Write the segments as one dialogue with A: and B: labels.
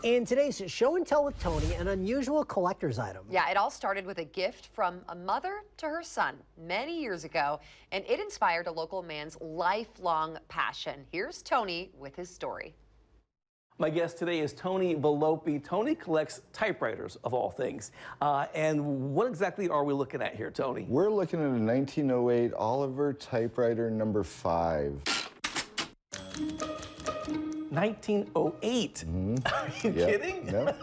A: In today's Show and Tell with Tony, an unusual collector's item.
B: Yeah, it all started with a gift from a mother to her son many years ago, and it inspired a local man's lifelong passion. Here's Tony with his story.
C: My guest today is Tony Velopi. Tony collects typewriters, of all things. And what exactly are we looking at here, Tony?
D: We're looking at a 1908 Oliver typewriter number 5.
C: 1908. Are you kidding?
D: No.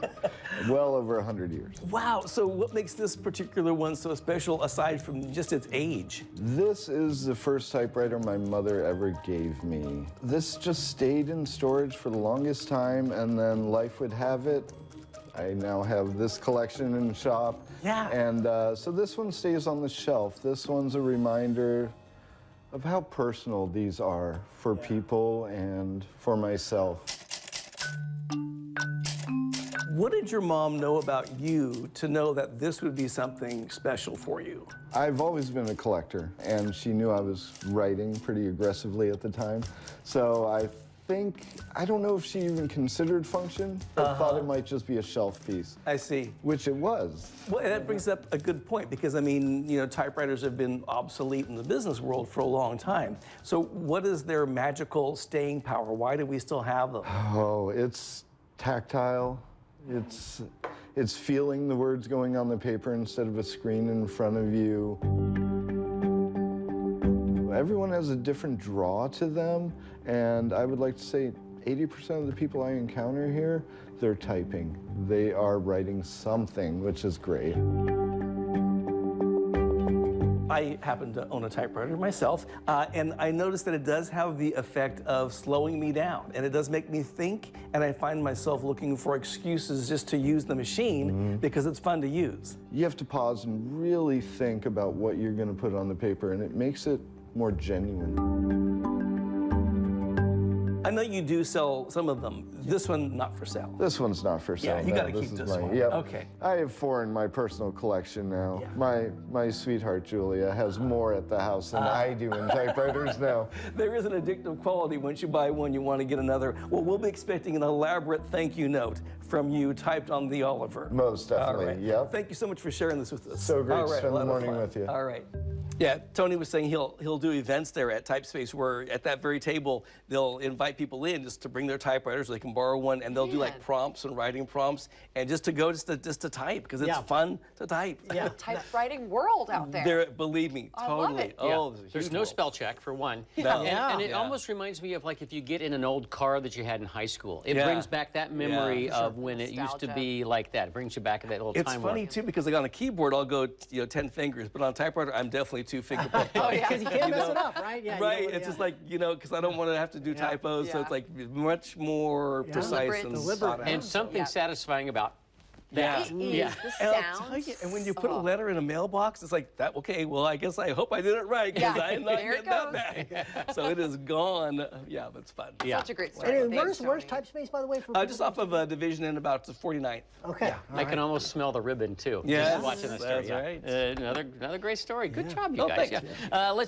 D: Well over 100 years.
C: Wow. So what makes this particular one so special aside from just its age?
D: This is the first typewriter my mother ever gave me. This just stayed in storage for the longest time, and then life would have it. I now have this collection in the shop.
C: Yeah.
D: And so this one stays on the shelf. This one's a reminder of how personal these are for people and for myself.
C: What did your mom know about you to know that this would be something special for you?
D: I've always been a collector, and she knew I was writing pretty aggressively at the time. So I don't know if she even considered function, but thought it might just be a shelf piece.
C: I see.
D: Which it was.
C: Well, and that brings up a good point because, I mean, you know, typewriters have been obsolete in the business world for a long time. So what is their magical staying power? Why do we still have them?
D: Oh, it's tactile. It's feeling the words going on the paper instead of a screen in front of you. Everyone has a different draw to them, and I would like to say 80% of the people I encounter here, they're typing. They are writing something, which is great.
C: I happen to own a typewriter myself, and I noticed that it does have the effect of slowing me down, and it does make me think, and I find myself looking for excuses just to use the machine because it's fun to use.
D: You have to pause and really think about what you're going to put on the paper, and it makes it more genuine.
C: I know you do sell some of them. This one, not for sale.
D: This one's not for sale.
C: Yeah, you gotta keep this one.
D: Yep.
C: Okay.
D: I have 4 in my personal collection now.
C: Yeah.
D: My sweetheart Julia has more at the house than I do in typewriters now.
C: There is an addictive quality. Once you buy one, you want to get another. Well, we'll be expecting an elaborate thank you note from you typed on the Oliver.
D: Most definitely,
C: All right.
D: yep.
C: Thank you so much for sharing this with us.
D: So great
C: All
D: to
C: right,
D: spend the morning with you.
C: All right. Yeah, Tony was saying he'll do events there at Typespace where at that very table they'll invite people in just to bring their typewriters. They can borrow one, and they'll do like prompts and writing prompts, and just to type because it's fun to type.
B: Yeah, typewriting world out there.
C: Believe me,
B: I
C: totally.
B: love it.
C: Oh,
E: There's no spell check for one.
C: No.
E: And it almost reminds me of like if you get in an old car that you had in high school. It brings back that memory of when it used to be like that. It brings you back to that little time.
C: It's funny too because like on a keyboard I'll go 10 fingers, but on a typewriter I'm definitely 2 finger.
A: Oh, yeah, because you can't mess it up, right? Yeah,
C: right. It's just like, because I don't want to have to do typos, so it's like much more precise and thought out.
E: And something satisfying about that.
B: It is the
C: And I'll
B: sound.
C: tell you, and when you put a letter in a mailbox, it's like that. Okay, well, I guess I hope I did it right because I'm not getting that back. So it is gone. Yeah, but it's fun.
E: Yeah.
B: Such a great story.
A: And where's Typespace, by the way?
C: Just off of Division and about 49th.
A: Okay.
E: I can almost smell the ribbon too.
C: Yes,
E: just watching this story.
C: that's right.
E: Another great story. Good job, you
C: Oh,
E: guys.
C: thank you.
E: Let's